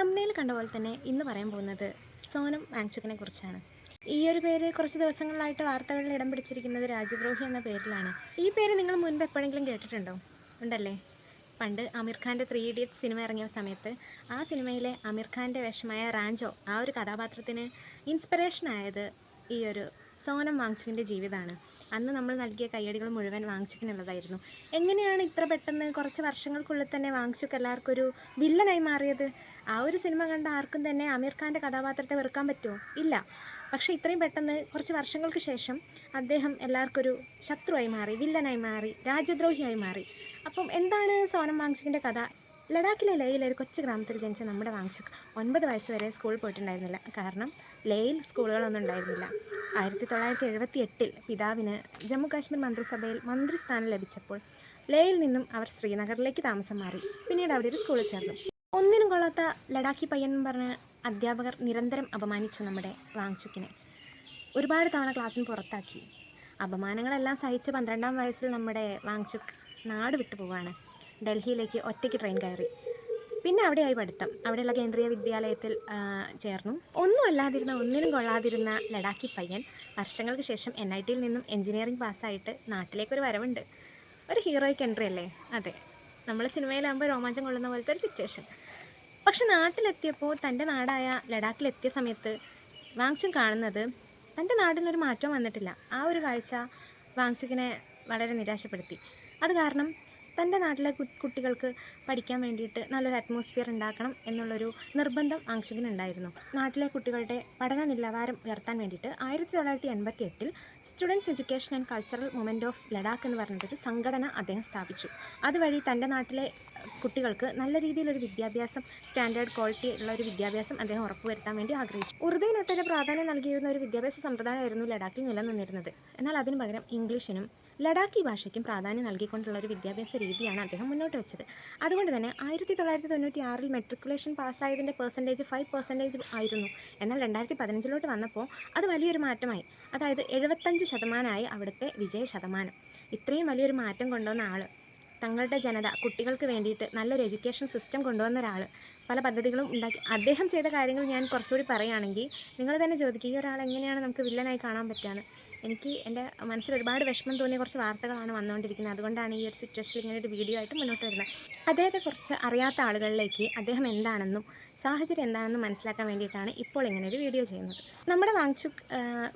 Thumbnail കണ്ട പോലെ തന്നെ ഇന്ന് പറയാൻ പോകുന്നത് സോനം വാങ്ചുക്കിനെ കുറിച്ചാണ്. ഈ ഒരു പേര് കുറച്ച് ദിവസങ്ങളിലായിട്ട് വാർത്തകളിൽ ഇടം പിടിച്ചിരിക്കുന്നത് രാജ്യദ്രോഹി എന്ന പേരിലാണ്. ഈ പേര് നിങ്ങൾ മുൻപ് എപ്പോഴെങ്കിലും കേട്ടിട്ടുണ്ടോ? ഉണ്ടല്ലേ. പണ്ട് ആമിർ ഖാൻ്റെ 3 ഇഡിയറ്റ്സ് സിനിമ ഇറങ്ങിയ സമയത്ത് ആ സിനിമയിലെ ആമിർ ഖാൻ്റെ വേഷമായ റാഞ്ചോ ആ ഒരു കഥാപാത്രത്തിന് ഇൻസ്പിറേഷനായത് ഈ ഒരു സോനം വാങ്ചുക്കിൻ്റെ ജീവിതമാണ്. അന്ന് നമ്മൾ നൽകിയ കയ്യടികൾ മുഴുവൻ വാങ്ചുക്കിനുള്ളതായിരുന്നു. എങ്ങനെയാണ് ഇത്ര പെട്ടെന്ന് കുറച്ച് വർഷങ്ങൾക്കുള്ളിൽ തന്നെ വാങ്ചുക്ക് എല്ലാവർക്കും ഒരു വില്ലനായി മാറിയത്? ആ ഒരു സിനിമ കണ്ട ആർക്കും തന്നെ ആമിർ ഖാൻ്റെ കഥാപാത്രത്തെ വെറുക്കാൻ പറ്റുമോ? ഇല്ല. പക്ഷേ ഇത്രയും പെട്ടെന്ന് കുറച്ച് വർഷങ്ങൾക്ക് ശേഷം അദ്ദേഹം എല്ലാവർക്കും ഒരു ശത്രുവായി മാറി, വില്ലനായി മാറി, രാജ്യദ്രോഹിയായി മാറി. അപ്പം എന്താണ് സോനം വാങ്ചുക്കിൻ്റെ കഥ? ലഡാക്കിലെ ലേയിലെ ഒരു കൊച്ചു ഗ്രാമത്തിൽ ജനിച്ച നമ്മുടെ വാങ്ചുക്ക് 9 വയസ്സ് വരെ സ്കൂളിൽ പോയിട്ടുണ്ടായിരുന്നില്ല. കാരണം ലേയിൽ സ്കൂളുകളൊന്നും ഉണ്ടായിരുന്നില്ല. 1978 പിതാവിന് ജമ്മു കാശ്മീർ മന്ത്രിസഭയിൽ മന്ത്രിസ്ഥാനം ലഭിച്ചപ്പോൾ ലേയിൽ നിന്നും അവർ ശ്രീനഗറിലേക്ക് താമസം മാറി. പിന്നീട് അവിടെ ഒരു സ്കൂളിൽ ചേർന്നു. ഒന്നിനും കൊള്ളാത്ത ലഡാക്കി പയ്യൻ എന്ന് പറഞ്ഞ് അധ്യാപകർ നിരന്തരം അപമാനിച്ചു നമ്മുടെ വാങ്ചുക്കിനെ. ഒരുപാട് തവണ ക്ലാസ്സിന് പുറത്താക്കി. അപമാനങ്ങളെല്ലാം സഹിച്ച് 12-ാം വയസ്സിൽ നമ്മുടെ വാങ്ചുക്ക് നാട് വിട്ടു പോവാണ്. ഡൽഹിയിലേക്ക് ഒറ്റയ്ക്ക് ട്രെയിൻ കയറി. പിന്നെ അവിടെയായി പഠിത്തം. അവിടെയുള്ള കേന്ദ്രീയ വിദ്യാലയത്തിൽ ചേർന്നു. ഒന്നിനും കൊള്ളാതിരുന്ന ലഡാക്കി പയ്യൻ വർഷങ്ങൾക്ക് ശേഷം NITയിൽ നിന്നും എഞ്ചിനീയറിംഗ് പാസ്സായിട്ട് നാട്ടിലേക്കൊരു വരവുണ്ട്. ഒരു ഹീറോയ്ക്ക് എൻട്രി അല്ലേ? അതെ, നമ്മൾ സിനിമയിലാകുമ്പോൾ രോമാഞ്ചം കൊള്ളുന്ന പോലത്തെ ഒരു സിറ്റുവേഷൻ. പക്ഷെ നാട്ടിലെത്തിയപ്പോൾ, തൻ്റെ നാടായ ലഡാക്കിലെത്തിയ സമയത്ത് വാങ്ചുക്ക് കാണുന്നത് തൻ്റെ നാടിനൊരു മാറ്റം വന്നിട്ടില്ല. ആ ഒരു കാഴ്ച വാങ്ചുക്കിനെ വളരെ നിരാശപ്പെടുത്തി. അത് കാരണം തൻ്റെ നാട്ടിലെ കുട്ടികൾക്ക് പഠിക്കാൻ വേണ്ടിയിട്ട് നല്ലൊരു അറ്റ്മോസ്ഫിയർ ഉണ്ടാക്കണം എന്നുള്ളൊരു നിർബന്ധം വാങ്ചുക്കിനുണ്ടായിരുന്നു. നാട്ടിലെ കുട്ടികളുടെ പഠന നിലവാരം ഉയർത്താൻ വേണ്ടിയിട്ട് 1988 students education and cultural movement of Ladakh എന്ന് പറഞ്ഞിട്ടൊരു സംഘടന അദ്ദേഹം സ്ഥാപിച്ചു. അതുവഴി തൻ്റെ നാട്ടിലെ കുട്ടികൾക്ക് നല്ല രീതിയിലൊരു വിദ്യാഭ്യാസം, സ്റ്റാൻഡേർഡ് ക്വാളിറ്റി ഉള്ള ഒരു വിദ്യാഭ്യാസം അദ്ദേഹം ഉറപ്പുവരുത്താൻ വേണ്ടി ആഗ്രഹിച്ചു. ഉറുദുവിനൊട്ടൊരു പ്രാധാന്യം നൽകിയിരുന്ന ഒരു വിദ്യാഭ്യാസ സമ്പ്രദായമായിരുന്നു ലഡാക്കിൽ നിലനിന്നിരുന്നത്. എന്നാൽ അതിനു പകരം ഇംഗ്ലീഷിനും ലഡാക്കി ഭാഷയ്ക്കും പ്രാധാന്യം നൽകിക്കൊണ്ടുള്ള ഒരു വിദ്യാഭ്യാസ രീതിയാണ് അദ്ദേഹം മുന്നോട്ട് വെച്ചത്. അതുകൊണ്ട് തന്നെ 1996 മെട്രിക്കുലേഷൻ പാസ്സായതിൻ്റെ പെർസെൻറ്റേജ് 5% ആയിരുന്നു. എന്നാൽ 2015 വന്നപ്പോൾ അത് വലിയൊരു മാറ്റമായി. അതായത് 75% അവിടുത്തെ വിജയ ശതമാനം. ഇത്രയും വലിയൊരു മാറ്റം കൊണ്ടുവന്ന ആൾ, തങ്ങളുടെ ജനത, കുട്ടികൾക്ക് വേണ്ടിയിട്ട് നല്ലൊരു എഡ്യൂക്കേഷൻ സിസ്റ്റം കൊണ്ടുവന്ന ഒരാൾ, പല പദ്ധതികളും ഉണ്ടാക്കി. അദ്ദേഹം ചെയ്ത കാര്യങ്ങൾ ഞാൻ കുറച്ചുകൂടി പറയുകയാണെങ്കിൽ നിങ്ങൾ തന്നെ ചോദിക്കുക, ഈ ഒരാൾ എങ്ങനെയാണ് നമുക്ക് വില്ലനായി കാണാൻ പറ്റുകയെന്ന്. എനിക്ക് എൻ്റെ മനസ്സിൽ ഒരുപാട് വിഷമം തോന്നിയ കുറച്ച് വാർത്തകളാണ് വന്നുകൊണ്ടിരിക്കുന്നത്. അതുകൊണ്ടാണ് ഈ ഒരു സിറ്റുവേഷനിൽ ഇങ്ങനെ ഒരു വീഡിയോ ആയിട്ട് മുന്നോട്ട് വരുന്നത്. അദ്ദേഹത്തെക്കുറിച്ച് അറിയാത്ത ആളുകളിലേക്ക് അദ്ദേഹം എന്താണെന്നും സാഹചര്യം എന്താണെന്നും മനസ്സിലാക്കാൻ വേണ്ടിയിട്ടാണ് ഇപ്പോൾ ഇങ്ങനെ ഒരു വീഡിയോ ചെയ്യുന്നത്. നമ്മുടെ വാങ്ചുക്ക്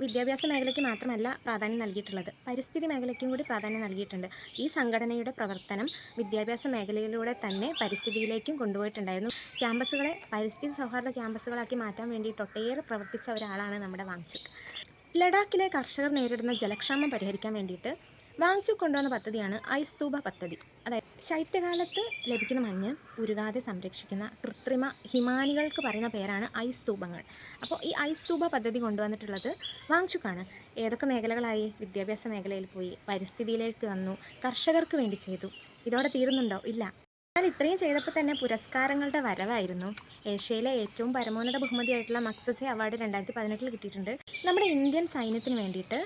വിദ്യാഭ്യാസ മേഖലയ്ക്ക് മാത്രമല്ല പ്രാധാന്യം നൽകിയിട്ടുള്ളത്, പരിസ്ഥിതി മേഖലയ്ക്കും കൂടി പ്രാധാന്യം നൽകിയിട്ടുണ്ട്. ഈ സംഘടനയുടെ പ്രവർത്തനം വിദ്യാഭ്യാസ മേഖലയിലൂടെ തന്നെ പരിസ്ഥിതിയിലേക്കും കൊണ്ടുപോയിട്ടുണ്ടായിരുന്നു. ക്യാമ്പസുകളെ പരിസ്ഥിതി സൗഹാർദ്ദ ക്യാമ്പസുകളാക്കി മാറ്റാൻ വേണ്ടിയിട്ട് ഒട്ടേറെ പ്രവർത്തിച്ച ഒരാളാണ് നമ്മുടെ വാങ്ചുക്ക്. ലഡാക്കിലെ കർഷകർ നേരിടുന്ന ജലക്ഷാമം പരിഹരിക്കാൻ വേണ്ടിയിട്ട് വാങ്ചുക്ക് കൊണ്ടുവന്ന പദ്ധതിയാണ് ഐസ് സ്തൂപ പദ്ധതി. അതായത് ശൈത്യകാലത്ത് ലഭിക്കുന്ന മഞ്ഞ് ഉരുകാതെ സംരക്ഷിക്കുന്ന കൃത്രിമ ഹിമാനികൾക്ക് പറയുന്ന പേരാണ് ഐസ് സ്തൂപങ്ങൾ. അപ്പോൾ ഈ ഐസ് സ്തൂപ പദ്ധതി കൊണ്ടുവന്നിട്ടുള്ളത് വാങ്ചുക്കാണ്. ഏതൊക്കെ മേഖലകളായി? വിദ്യാഭ്യാസ മേഖലയിൽ പോയി, പരിസ്ഥിതിയിലേക്ക് വന്നു, കർഷകർക്ക് വേണ്ടി ചെയ്തു. ഇതോടെ തീരുന്നുണ്ടോ? ഇല്ല. എന്നാൽ ഇത്രയും ചെയ്തപ്പോൾ തന്നെ പുരസ്കാരങ്ങളുടെ വരവായിരുന്നു. ഏഷ്യയിലെ ഏറ്റവും പരമോന്നത ബഹുമതിയായിട്ടുള്ള മക്സസെ അവാർഡ് 2018 കിട്ടിയിട്ടുണ്ട്. നമ്മുടെ ഇന്ത്യൻ സൈന്യത്തിന് വേണ്ടിയിട്ട്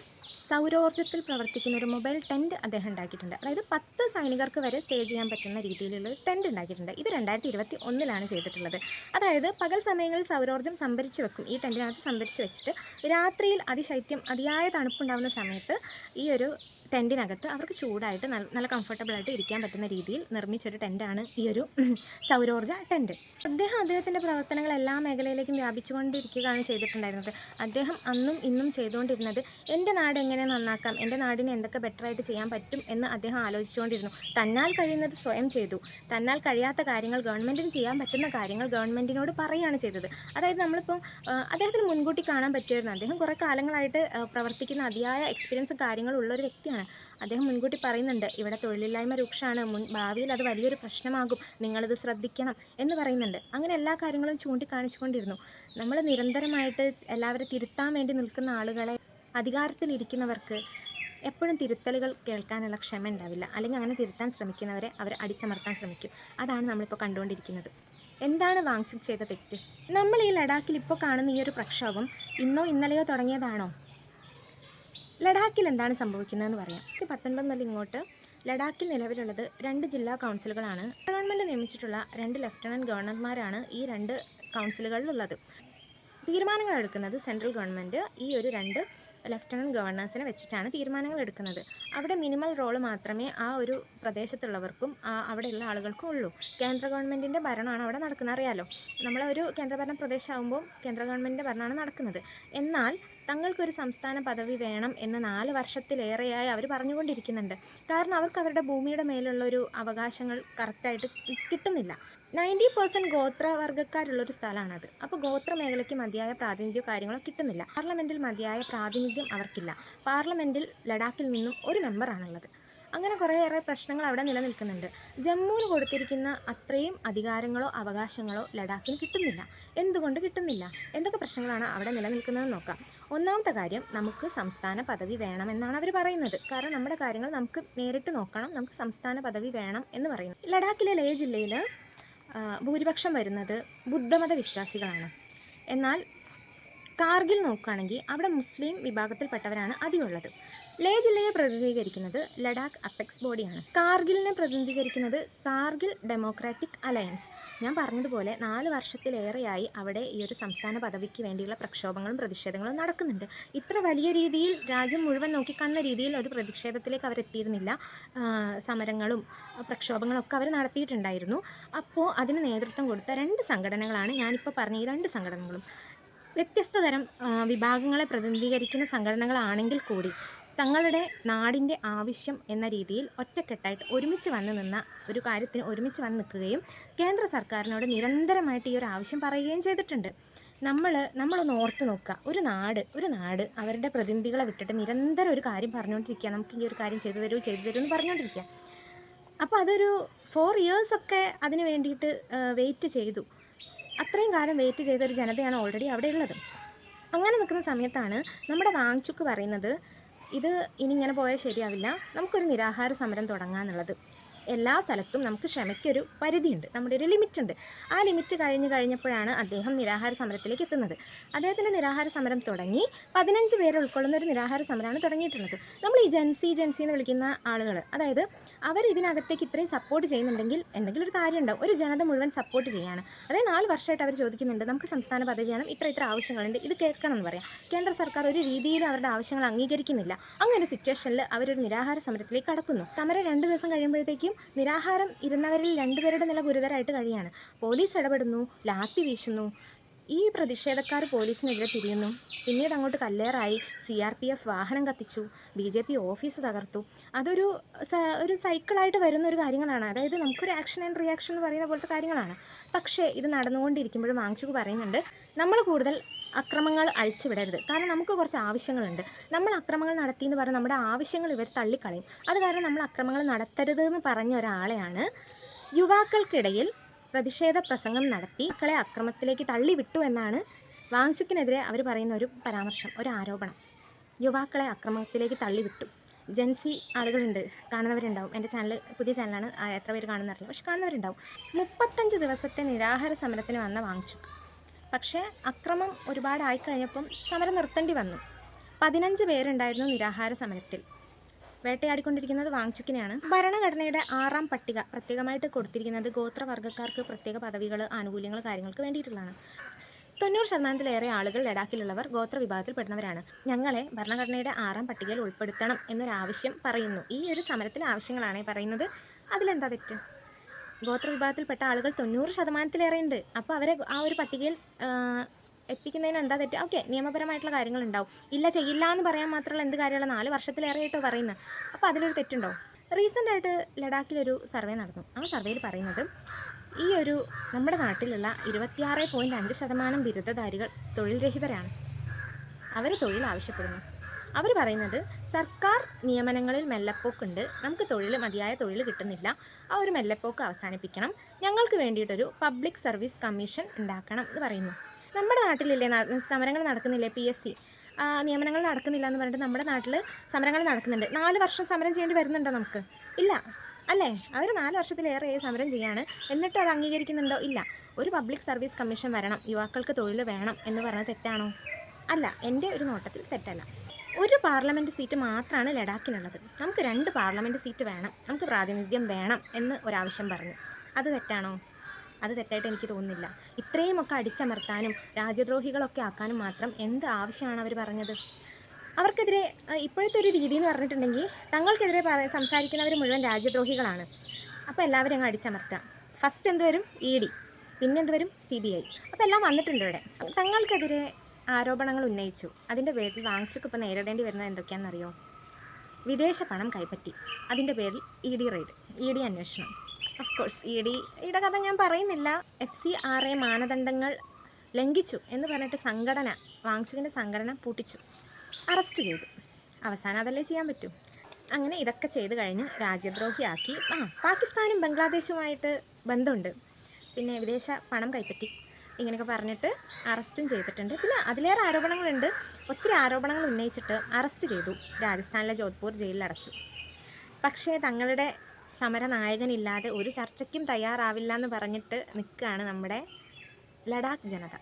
സൗരോർജ്ജത്തിൽ പ്രവർത്തിക്കുന്ന ഒരു മൊബൈൽ ടെൻറ്റ് അദ്ദേഹം ഉണ്ടാക്കിയിട്ടുണ്ട്. അതായത് 10 സൈനികർക്ക് വരെ സ്റ്റേ ചെയ്യാൻ പറ്റുന്ന രീതിയിലുള്ള ടെൻറ്റ് ഉണ്ടാക്കിയിട്ടുണ്ട്. ഇത് 2021 ചെയ്തിട്ടുള്ളത്. അതായത് പകൽ സമയങ്ങളിൽ സൗരോർജ്ജം സംഭരിച്ച് വെക്കും. ഈ ടെൻറ്റിനകത്ത് സംഭരിച്ച് വെച്ചിട്ട് രാത്രിയിൽ അതിശൈത്യം, അതിയായ തണുപ്പുണ്ടാകുന്ന സമയത്ത് ഈ ഒരു ടെൻറ്റിനകത്ത് അവർക്ക് ചൂടായിട്ട് നല്ല കംഫർട്ടബിളായിട്ട് ഇരിക്കാൻ പറ്റുന്ന രീതിയിൽ നിർമ്മിച്ചൊരു ടെൻറ്റാണ് ഈ ഒരു സൗരോർജ്ജ ടെൻറ്റ്. അദ്ദേഹത്തിൻ്റെ പ്രവർത്തനങ്ങൾ എല്ലാ മേഖലയിലേക്കും വ്യാപിച്ചുകൊണ്ടിരിക്കുകയാണ് ചെയ്തിട്ടുണ്ടായിരുന്നത്. അദ്ദേഹം അന്നും ഇന്നും ചെയ്തുകൊണ്ടിരുന്നത് എൻ്റെ നാട് എങ്ങനെ നന്നാക്കാം, എൻ്റെ നാടിനെ എന്തൊക്കെ ബെറ്ററായിട്ട് ചെയ്യാൻ പറ്റും എന്ന് അദ്ദേഹം ആലോചിച്ചുകൊണ്ടിരുന്നു. തന്നാൽ കഴിയുന്നത് സ്വയം ചെയ്തു. തന്നാൽ കഴിയാത്ത കാര്യങ്ങൾ, ഗവൺമെൻറ്റിന് ചെയ്യാൻ പറ്റുന്ന കാര്യങ്ങൾ ഗവൺമെൻറ്റിനോട് പറയുകയാണ് ചെയ്തത്. അതായത് നമ്മളിപ്പോൾ അദ്ദേഹത്തിന് മുൻകൂട്ടി കാണാൻ പറ്റുമായിരുന്നു. അദ്ദേഹം കുറേ കാലങ്ങളായിട്ട് പ്രവർത്തിക്കുന്ന അതിയായ എക്സ്പീരിയൻസും കാര്യങ്ങളും ഉള്ളൊരു വ്യക്തിയാണ്. അദ്ദേഹം മുൻകൂട്ടി പറയുന്നുണ്ട്, ഇവിടെ തൊഴിലില്ലായ്മ രൂക്ഷമാണ്, ഭാവിയിൽ അത് വലിയൊരു പ്രശ്നമാകും, നിങ്ങളിത് ശ്രദ്ധിക്കണം എന്ന് പറയുന്നുണ്ട്. അങ്ങനെ എല്ലാ കാര്യങ്ങളും ചൂണ്ടിക്കാണിച്ചുകൊണ്ടിരുന്നു. നമ്മൾ നിരന്തരമായിട്ട് എല്ലാവരും തിരുത്താൻ വേണ്ടി നിൽക്കുന്ന ആളുകളെ, അധികാരത്തിലിരിക്കുന്നവർക്ക് എപ്പോഴും തിരുത്തലുകൾ കേൾക്കാനുള്ള ക്ഷമ ഉണ്ടാവില്ല. അല്ലെങ്കിൽ അങ്ങനെ തിരുത്താൻ ശ്രമിക്കുന്നവരെ അവർ അടിച്ചമർത്താൻ ശ്രമിക്കും. അതാണ് നമ്മളിപ്പോൾ കണ്ടുകൊണ്ടിരിക്കുന്നത്. എന്താണ് വാങ്ചുക്ക് ചെയ്ത തെറ്റ്? നമ്മൾ ഈ ലഡാക്കിൽ ഇപ്പോൾ കാണുന്ന ഈ ഒരു പ്രക്ഷോഭം ഇന്നോ ഇന്നലെയോ തുടങ്ങിയതാണോ? ലഡാക്കിൽ എന്താണ് സംഭവിക്കുന്നതെന്ന് പറയാം. 2019 മുതൽ ഇങ്ങോട്ട് ലഡാക്കിൽ നിലവിലുള്ളത് 2 ജില്ലാ കൗൺസിലുകളാണ്. ഗവൺമെൻറ് നിയമിച്ചിട്ടുള്ള 2 ലഫ്റ്റനൻറ്റ് ഗവർണർമാരാണ് ഈ 2 കൗൺസിലുകളിലുള്ളത്. തീരുമാനങ്ങൾ എടുക്കുന്നത് സെൻട്രൽ ഗവൺമെൻറ് ഈ ഒരു 2 ലഫ്റ്റനൻറ്റ് ഗവർണേഴ്സിനെ വെച്ചിട്ടാണ് തീരുമാനങ്ങൾ എടുക്കുന്നത്. അവിടെ മിനിമൽ റോള് മാത്രമേ ആ ഒരു പ്രദേശത്തുള്ളവർക്കും അവിടെയുള്ള ആളുകൾക്കും ഉള്ളൂ. കേന്ദ്ര ഗവൺമെൻറ്റിൻ്റെ ഭരണമാണ് അവിടെ നടക്കുന്നത്, അറിയാലോ. നമ്മളൊരു കേന്ദ്രഭരണ പ്രദേശമാകുമ്പോൾ കേന്ദ്ര ഗവൺമെൻറ്റിൻ്റെ ഭരണമാണ് നടക്കുന്നത്. എന്നാൽ തങ്ങൾക്കൊരു സംസ്ഥാന പദവി വേണം എന്ന് 4 വർഷത്തിലേറെയായി അവർ പറഞ്ഞുകൊണ്ടിരിക്കുന്നുണ്ട്. കാരണം അവർക്ക് അവരുടെ ഭൂമിയുടെ മേലുള്ളൊരു അവകാശങ്ങൾ കറക്റ്റായിട്ട് കിട്ടുന്നില്ല. 90% ഗോത്രവർഗ്ഗക്കാരുള്ളൊരു സ്ഥലമാണത്. അപ്പോൾ ഗോത്ര മേഖലയ്ക്ക് മതിയായ പ്രാതിനിധ്യമോ കാര്യങ്ങളോ കിട്ടുന്നില്ല. പാർലമെൻറ്റിൽ മതിയായ പ്രാതിനിധ്യം അവർക്കില്ല. പാർലമെൻറ്റിൽ ലഡാക്കിൽ നിന്നും ഒരു മെമ്പറാണുള്ളത്. അങ്ങനെ കുറേയേറെ പ്രശ്നങ്ങൾ അവിടെ നിലനിൽക്കുന്നുണ്ട്. ജമ്മുവിന് കൊടുത്തിരിക്കുന്ന അത്രയും അധികാരങ്ങളോ അവകാശങ്ങളോ ലഡാക്കിന് കിട്ടുന്നില്ല. എന്തുകൊണ്ട് കിട്ടുന്നില്ല? എന്തൊക്കെ പ്രശ്നങ്ങളാണ് അവിടെ നിലനിൽക്കുന്നതെന്ന് നോക്കാം. ഒന്നാമത്തെ കാര്യം, നമുക്ക് സംസ്ഥാന പദവി വേണമെന്നാണ് അവർ പറയുന്നത്. കാരണം നമ്മുടെ കാര്യങ്ങൾ നമുക്ക് നേരിട്ട് നോക്കണം, നമുക്ക് സംസ്ഥാന പദവി വേണം എന്ന് പറയുന്നു. ലഡാക്കിലെ ലേ ജില്ലയിൽ ഭൂരിപക്ഷം വരുന്നത് ബുദ്ധമത വിശ്വാസികളാണ്. എന്നാൽ കാർഗിൽ നോക്കുകയാണെങ്കിൽ അവിടെ മുസ്ലിം വിഭാഗത്തിൽപ്പെട്ടവരാണ് അധികമുള്ളത്. ലേ ജില്ലയെ പ്രതിനിധീകരിക്കുന്നത് ലഡാക്ക് അപ്പെക്സ് ബോഡിയാണ്. കാർഗിലിനെ പ്രതിനിധീകരിക്കുന്നത് കാർഗിൽ ഡെമോക്രാറ്റിക് അലയൻസ്. ഞാൻ പറഞ്ഞതുപോലെ 4 വർഷത്തിലേറെയായി അവിടെ ഈ ഒരു സംസ്ഥാന പദവിക്ക് വേണ്ടിയുള്ള പ്രക്ഷോഭങ്ങളും പ്രതിഷേധങ്ങളും നടക്കുന്നുണ്ട്. ഇത്ര വലിയ രീതിയിൽ രാജ്യം മുഴുവൻ നോക്കിക്കാണുന്ന രീതിയിൽ ഒരു പ്രതിഷേധത്തിലേക്ക് അവരെത്തിയിരുന്നില്ല. സമരങ്ങളും പ്രക്ഷോഭങ്ങളും ഒക്കെ അവർ നടത്തിയിട്ടുണ്ടായിരുന്നു. അപ്പോൾ അതിന് നേതൃത്വം കൊടുത്ത 2 സംഘടനകളാണ് ഞാനിപ്പോൾ പറഞ്ഞ ഈ 2 സംഘടനകളും. വ്യത്യസ്ത തരം വിഭാഗങ്ങളെ പ്രതിനിധീകരിക്കുന്ന സംഘടനകളാണെങ്കിൽ കൂടി തങ്ങളുടെ നാടിൻ്റെ ആവശ്യം എന്ന രീതിയിൽ ഒറ്റക്കെട്ടായിട്ട് ഒരുമിച്ച് വന്ന് നിന്ന ഒരു കാര്യത്തിന് ഒരുമിച്ച് വന്ന് നിൽക്കുകയും കേന്ദ്ര സർക്കാരിനോട് നിരന്തരമായിട്ട് ഈ ഒരു ആവശ്യം പറയുകയും ചെയ്തിട്ടുണ്ട്. നമ്മളൊന്ന് ഓർത്ത് നോക്കുക, ഒരു നാട് അവരുടെ പ്രതിനിധികളെ വിട്ടിട്ട് നിരന്തരം ഒരു കാര്യം പറഞ്ഞുകൊണ്ടിരിക്കുക, നമുക്ക് ഈ ഒരു കാര്യം ചെയ്തു തരൂ എന്ന് പറഞ്ഞുകൊണ്ടിരിക്കുക. അപ്പോൾ അതൊരു 4 ഇയേഴ്സൊക്കെ അതിന് വേണ്ടിയിട്ട് വെയിറ്റ് ചെയ്തു. അത്രയും കാലം വെയിറ്റ് ചെയ്ത ഒരു ജനതയാണ് ഓൾറെഡി അവിടെ ഉള്ളത്. അങ്ങനെ നിൽക്കുന്ന സമയത്താണ് നമ്മുടെ വാങ്ചുക്ക് പറയുന്നത്, ഇത് ഇനി ഇങ്ങനെ പോയാൽ ശരിയാവില്ല, നമുക്കൊരു നിരാഹാര സമരം തുടങ്ങാമെന്നുള്ളത്. എല്ലാ സ്ഥലത്തും നമുക്ക് ക്ഷമയ്ക്കൊരു പരിധിയുണ്ട്, നമ്മുടെ ഒരു ലിമിറ്റുണ്ട്. ആ ലിമിറ്റ് കഴിഞ്ഞപ്പോഴാണ് അദ്ദേഹം നിരാഹാര സമരത്തിലേക്ക് എത്തുന്നത്. അദ്ദേഹത്തിൻ്റെ നിരാഹാര സമരം തുടങ്ങി 15 പേരെ ഉൾക്കൊള്ളുന്ന ഒരു നിരാഹാര സമരമാണ് തുടങ്ങിയിട്ടുള്ളത്. നമ്മൾ ഈ ജെൻസി എന്ന് വിളിക്കുന്ന ആളുകൾ, അതായത് അവർ ഇതിനകത്തേക്ക് ഇത്രയും സപ്പോർട്ട് ചെയ്യുന്നുണ്ടെങ്കിൽ എന്തെങ്കിലും ഒരു കാര്യം ഉണ്ടാവും. ഒരു ജനത മുഴുവൻ സപ്പോർട്ട് ചെയ്യാണ്. അതായത് 4 വർഷമായിട്ട് അവർ ചോദിക്കുന്നുണ്ട്, നമുക്ക് സംസ്ഥാന പദവി വേണം, ഇത്ര ആവശ്യങ്ങളുണ്ട്, ഇത് കേൾക്കണം എന്ന് പറയാം. കേന്ദ്ര സർക്കാർ ഒരു രീതിയിലും അവരുടെ ആവശ്യങ്ങൾ അംഗീകരിക്കുന്നില്ല. അങ്ങനെ ഒരു സിറ്റുവേഷനിൽ അവരൊരു നിരാഹാര സമരത്തിലേക്ക് കടക്കുന്നു. സമരം 2 ദിവസം കഴിയുമ്പോഴത്തേക്കും നിരാഹാരം ഇരുന്നവരിൽ 2 പേരുടെ നില ഗുരുതരമായിട്ട് കഴിയാണ്. പോലീസ് ഇടപെടുന്നു, ലാത്തി വീശുന്നു, ഈ പ്രതിഷേധക്കാർ പോലീസിനെതിരെ തിരിയുന്നു. പിന്നീട് അങ്ങോട്ട് കല്ലേറായി, CRPF വാഹനം കത്തിച്ചു, BJP ഓഫീസ് തകർത്തു. അതൊരു സൈക്കിളായിട്ട് വരുന്ന ഒരു കാര്യങ്ങളാണ്. അതായത് നമുക്കൊരു ആക്ഷൻ ആൻഡ് റിയാക്ഷൻ എന്ന് പറയുന്ന പോലത്തെ കാര്യങ്ങളാണ്. പക്ഷേ ഇത് നടന്നുകൊണ്ടിരിക്കുമ്പോഴും വാങ്ചുക്ക് പറയുന്നുണ്ട്, നമ്മൾ കൂടുതൽ അക്രമങ്ങൾ അഴിച്ചുവിടരുത്. കാരണം നമുക്ക് കുറച്ച് ആവശ്യങ്ങളുണ്ട്. നമ്മൾ അക്രമങ്ങൾ നടത്തിയെന്ന് പറഞ്ഞാൽ നമ്മുടെ ആവശ്യങ്ങൾ ഇവർ തള്ളിക്കളയും. അത് കാരണം നമ്മൾ അക്രമങ്ങൾ നടത്തരുത് എന്ന് പറഞ്ഞ ഒരാളെയാണ് യുവാക്കൾക്കിടയിൽ പ്രതിഷേധ പ്രസംഗം നടത്തി മക്കളെ അക്രമത്തിലേക്ക് തള്ളിവിട്ടു എന്നാണ് വാങ്ചുക്കിനെതിരെ അവർ പറയുന്ന ഒരു പരാമർശം, ഒരു ആരോപണം. യുവാക്കളെ അക്രമത്തിലേക്ക് തള്ളിവിട്ടു. ജെൻസി ആളുകളുണ്ട്, കാണുന്നവരുണ്ടാവും. എൻ്റെ ചാനൽ പുതിയ ചാനലാണ്, എത്ര പേര് കാണുന്നറിയില്ല, പക്ഷെ കാണുന്നവരുണ്ടാവും. 35 ദിവസത്തെ നിരാഹാര സമരത്തിന് വന്ന വാങ്ചുക്ക് പക്ഷേ അക്രമം ഒരുപാടായിക്കഴിഞ്ഞപ്പം സമരം നിർത്തേണ്ടി വന്നു. 15 പേരുണ്ടായിരുന്നു നിരാഹാര സമരത്തിൽ. വേട്ടയാടിക്കൊണ്ടിരിക്കുന്നത് വാങ്ചുക്കിനെയാണ്. ഭരണഘടനയുടെ 6ാം പട്ടിക പ്രത്യേകമായിട്ട് കൊടുത്തിരിക്കുന്നത് ഗോത്രവർഗ്ഗക്കാർക്ക് പ്രത്യേക പദവികൾ, ആനുകൂല്യങ്ങൾ, കാര്യങ്ങൾക്ക് വേണ്ടിയിട്ടുള്ളതാണ്. 90% ആളുകൾ ലഡാക്കിലുള്ളവർ ഗോത്ര വിഭാഗത്തിൽപ്പെടുന്നവരാണ്. ഞങ്ങളെ ഭരണഘടനയുടെ 6ാം പട്ടികയിൽ ഉൾപ്പെടുത്തണം എന്നൊരാവശ്യം പറയുന്നു. ഈ ഒരു സമരത്തിലെ ആവശ്യങ്ങളാണ് പറയുന്നത്. അതിലെന്താ തെറ്റ്? ഗോത്ര വിഭാഗത്തിൽപ്പെട്ട ആളുകൾ 90%-ലേറെ ഉണ്ട്. അപ്പോൾ അവരെ ആ ഒരു പട്ടികയിൽ എത്തിക്കുന്നതിന് എന്താ തെറ്റ്? ഓക്കെ, നിയമപരമായിട്ടുള്ള കാര്യങ്ങളുണ്ടാവും. ഇല്ല, ചെയ്യില്ല എന്ന് പറയാൻ മാത്രമുള്ള എന്ത് കാര്യമുള്ള 4 വർഷത്തിലേറെയായിട്ടോ പറയുന്നത്. അപ്പോൾ അതിലൊരു തെറ്റുണ്ടോ? റീസെൻ്റായിട്ട് ലഡാക്കിലൊരു സർവേ നടന്നു. ആ സർവേയിൽ പറയുന്നത് ഈ ഒരു നമ്മുടെ നാട്ടിലുള്ള 26.5% ബിരുദധാരികൾ തൊഴിൽ രഹിതരാണ്. അവർ തൊഴിൽ ആവശ്യപ്പെടുന്നു. അവർ പറയുന്നത് സർക്കാർ നിയമനങ്ങളിൽ മെല്ലപ്പോക്കുണ്ട്, നമുക്ക് മതിയായ തൊഴിൽ കിട്ടുന്നില്ല, ആ ഒരു മെല്ലപ്പോക്ക് അവസാനിപ്പിക്കണം, ഞങ്ങൾക്ക് വേണ്ടിയിട്ടൊരു പബ്ലിക് സർവീസ് കമ്മീഷൻ ഉണ്ടാക്കണം എന്ന് പറയുന്നു. നമ്മുടെ നാട്ടിലില്ലേ സമരങ്ങൾ നടക്കുന്നില്ലേ? PSC നിയമനങ്ങൾ നടക്കുന്നില്ല എന്ന് പറഞ്ഞിട്ട് നമ്മുടെ നാട്ടിൽ സമരങ്ങൾ നടക്കുന്നുണ്ട്. 4 വർഷം സമരം ചെയ്യേണ്ടി വരുന്നുണ്ടോ നമുക്ക്? ഇല്ല അല്ലേ? അവർ 4 വർഷത്തിലേറെ സമരം ചെയ്യാണ്, എന്നിട്ടും അത് അംഗീകരിക്കുന്നുണ്ടോ? ഇല്ല. ഒരു പബ്ലിക് സർവീസ് കമ്മീഷൻ വരണം, യുവാക്കൾക്ക് തൊഴിൽ വേണം എന്ന് പറഞ്ഞത് തെറ്റാണോ? അല്ല, എൻ്റെ ഒരു നോട്ടത്തിൽ തെറ്റല്ല. ഒരു പാർലമെൻറ്റ് സീറ്റ് മാത്രമാണ് ലഡാക്കിനുള്ളത്. നമുക്ക് 2 പാർലമെൻറ്റ് സീറ്റ് വേണം, നമുക്ക് പ്രാതിനിധ്യം വേണം എന്ന് ഒരാവശ്യം പറഞ്ഞു. അത് തെറ്റാണോ? അത് തെറ്റായിട്ട് എനിക്ക് തോന്നുന്നില്ല. ഇത്രയുമൊക്കെ അടിച്ചമർത്താനും രാജ്യദ്രോഹികളൊക്കെ ആക്കാനും മാത്രം എന്ത് ആവശ്യമാണ് അവർ പറഞ്ഞത്? അവർക്കെതിരെ ഇപ്പോഴത്തെ ഒരു രീതി എന്ന് പറഞ്ഞിട്ടുണ്ടെങ്കിൽ തങ്ങൾക്കെതിരെ സംസാരിക്കുന്നവർ മുഴുവൻ രാജ്യദ്രോഹികളാണ്. അപ്പോൾ എല്ലാവരും അങ്ങ് അടിച്ചമർത്തുക. ഫസ്റ്റ് എന്ത് വരും? ED, പിന്നെ എന്ത് വരും? CBI. അപ്പോൾ എല്ലാം വന്നിട്ടുണ്ട് ഇവിടെ. തങ്ങൾക്കെതിരെ ആരോപണങ്ങൾ ഉന്നയിച്ചു. അതിൻ്റെ പേരിൽ വാങ്ചുക്ക് ഇപ്പോൾ നേരിടേണ്ടി വരുന്നത് എന്തൊക്കെയാണെന്നറിയോ? വിദേശ പണം കൈപ്പറ്റി, അതിൻ്റെ പേരിൽ ED റെയ്ഡ്, ED അന്വേഷണം. ഓഫ് കോഴ്സ് EDയുടെ കഥ ഞാൻ പറയുന്നില്ല. FCRA മാനദണ്ഡങ്ങൾ ലംഘിച്ചു എന്ന് പറഞ്ഞിട്ട് സംഘടന, വാങ്ചുക്കിൻ്റെ സംഘടന പൂട്ടിച്ചു, അറസ്റ്റ് ചെയ്തു. അവസാനം അതല്ലേ ചെയ്യാൻ പറ്റൂ. അങ്ങനെ ഇതൊക്കെ ചെയ്ത് കഴിഞ്ഞ് രാജ്യദ്രോഹിയാക്കി. പാകിസ്ഥാനും ബംഗ്ലാദേശുമായിട്ട് ബന്ധമുണ്ട്, പിന്നെ വിദേശ പണം കൈപ്പറ്റി, ഇങ്ങനെയൊക്കെ പറഞ്ഞിട്ട് അറസ്റ്റും ചെയ്തിട്ടുണ്ട്. പിന്നെ അതിലേറെ ആരോപണങ്ങളുണ്ട്. ഒത്തിരി ആരോപണങ്ങൾ ഉന്നയിച്ചിട്ട് അറസ്റ്റ് ചെയ്തു, രാജസ്ഥാനിലെ ജോധ്പൂർ ജയിലിൽ അടച്ചു. പക്ഷേ തങ്ങളുടെ സമരനായകനില്ലാതെ ഒരു ചർച്ചയ്ക്കും തയ്യാറാവില്ല എന്ന് പറഞ്ഞിട്ട് നിൽക്കുകയാണ് നമ്മുടെ ലഡാക്ക് ജനത.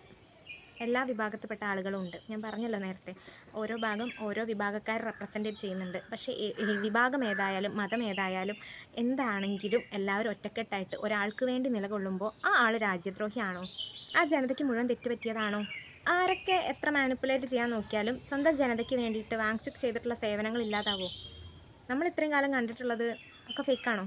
എല്ലാ വിഭാഗത്തിൽപ്പെട്ട ആളുകളും ഉണ്ട്. ഞാൻ പറഞ്ഞല്ലോ നേരത്തെ, ഓരോ ഭാഗം ഓരോ വിഭാഗക്കാർ റെപ്രസെൻറ്റേറ്റ് ചെയ്യുന്നുണ്ട്. പക്ഷേ വിഭാഗം ഏതായാലും മതം ഏതായാലും എന്താണെങ്കിലും എല്ലാവരും ഒറ്റക്കെട്ടായിട്ട് ഒരാൾക്ക് വേണ്ടി നിലകൊള്ളുമ്പോൾ ആ ആൾ രാജ്യദ്രോഹിയാണോ? ആ ജനതയ്ക്ക് മുഴുവൻ തെറ്റുപറ്റിയതാണോ? ആരൊക്കെ എത്ര മാനിപ്പുലേറ്റ് ചെയ്യാൻ നോക്കിയാലും സ്വന്തം ജനതയ്ക്ക് വേണ്ടിയിട്ട് വാങ്ചുക്ക് ചെയ്തിട്ടുള്ള സേവനങ്ങൾ ഇല്ലാതാവോ? നമ്മൾ ഇത്രയും കാലം കണ്ടിട്ടുള്ളത് ഒക്കെ ഫേക്കാണോ?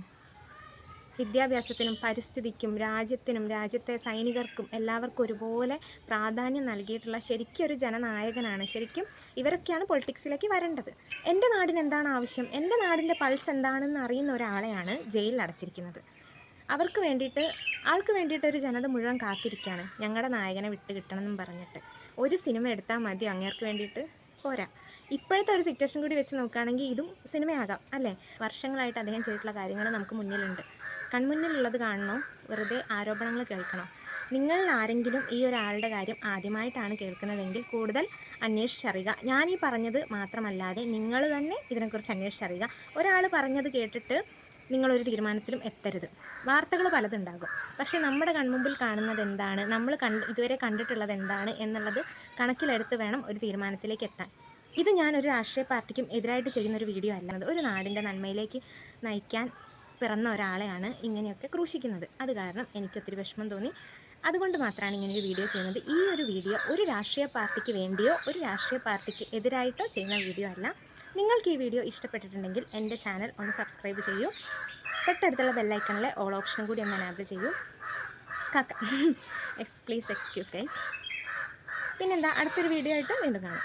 വിദ്യാഭ്യാസത്തിനും പരിസ്ഥിതിക്കും രാജ്യത്തിനും രാജ്യത്തെ സൈനികർക്കും എല്ലാവർക്കും ഒരുപോലെ പ്രാധാന്യം നൽകിയിട്ടുള്ള ശരിക്കും ഒരു ജനനായകനാണ്. ശരിക്കും ഇവരൊക്കെയാണ് പൊളിറ്റിക്സിലേക്ക് വരേണ്ടത്. എൻ്റെ നാടിന് എന്താണ് ആവശ്യം, എൻ്റെ നാടിൻ്റെ പൾസ് എന്താണെന്ന് അറിയുന്ന ഒരാളെയാണ് ജയിലിൽ അടച്ചിരിക്കുന്നത്. ആൾക്ക് വേണ്ടിയിട്ട് ഒരു ജനത മുഴുവൻ കാത്തിരിക്കുകയാണ്, ഞങ്ങളുടെ നായകനെ വിട്ട് കിട്ടണമെന്നും പറഞ്ഞിട്ട്. ഒരു സിനിമ എടുത്താൽ മതി അങ്ങേർക്ക് വേണ്ടിയിട്ട്, പോരാ. ഇപ്പോഴത്തെ ഒരു സിറ്റുവേഷൻ കൂടി വെച്ച് നോക്കുകയാണെങ്കിൽ ഇതും സിനിമയാകാം അല്ലേ? വർഷങ്ങളായിട്ട് അദ്ദേഹം ചെയ്തിട്ടുള്ള കാര്യങ്ങൾ നമുക്ക് മുന്നിലുണ്ട്. കൺമുന്നിലുള്ളത് കാണണോ, വെറുതെ ആരോപണങ്ങൾ കേൾക്കണോ? നിങ്ങളിൽ ആരെങ്കിലും ഈ ഒരാളുടെ കാര്യം ആദ്യമായിട്ടാണ് കേൾക്കുന്നതെങ്കിൽ കൂടുതൽ അന്വേഷിച്ചറിയുക. ഞാൻ ഈ പറഞ്ഞത് മാത്രമല്ലാതെ നിങ്ങൾ തന്നെ ഇതിനെക്കുറിച്ച് അന്വേഷിച്ചറിയുക. ഒരാൾ പറഞ്ഞത് കേട്ടിട്ട് നിങ്ങളൊരു തീരുമാനത്തിലും എത്തരുത്. വാർത്തകൾ പലതുണ്ടാകും, പക്ഷേ നമ്മുടെ കൺമുമ്പിൽ കാണുന്നത് എന്താണ്, നമ്മൾ ഇതുവരെ കണ്ടിട്ടുള്ളത് എന്താണ് എന്നുള്ളത് കണക്കിലെടുത്ത് വേണം ഒരു തീരുമാനത്തിലേക്ക് എത്താൻ. ഇത് ഞാനൊരു രാഷ്ട്രീയ പാർട്ടിക്കും എതിരായിട്ട് ചെയ്യുന്നൊരു വീഡിയോ അല്ല. ഒരു നാടിൻ്റെ നന്മയിലേക്ക് നയിക്കാൻ പിറന്ന ഒരാളെയാണ് ഇങ്ങനെയൊക്കെ ക്രൂശിക്കുന്നത്. അത് കാരണം എനിക്കൊത്തിരി വിഷമം തോന്നി. അതുകൊണ്ട് മാത്രമാണ് ഇങ്ങനൊരു വീഡിയോ ചെയ്യുന്നത്. ഈ ഒരു വീഡിയോ ഒരു രാഷ്ട്രീയ പാർട്ടിക്ക് വേണ്ടിയോ ഒരു രാഷ്ട്രീയ പാർട്ടിക്ക് എതിരായിട്ടോ ചെയ്യുന്ന വീഡിയോ അല്ല. നിങ്ങൾക്ക് ഈ വീഡിയോ ഇഷ്ടപ്പെട്ടിട്ടുണ്ടെങ്കിൽ എൻ്റെ ചാനൽ ഒന്ന് സബ്സ്ക്രൈബ് ചെയ്യൂ. തൊട്ടടുത്തുള്ള ബെല്ലൈക്കണിലെ ഓൾ ഓപ്ഷനും കൂടി ഒന്ന് എനാബിൾ ചെയ്യൂ. Please excuse guys. പിന്നെന്താ, അടുത്തൊരു വീഡിയോ ആയിട്ട് വീണ്ടും കാണാം.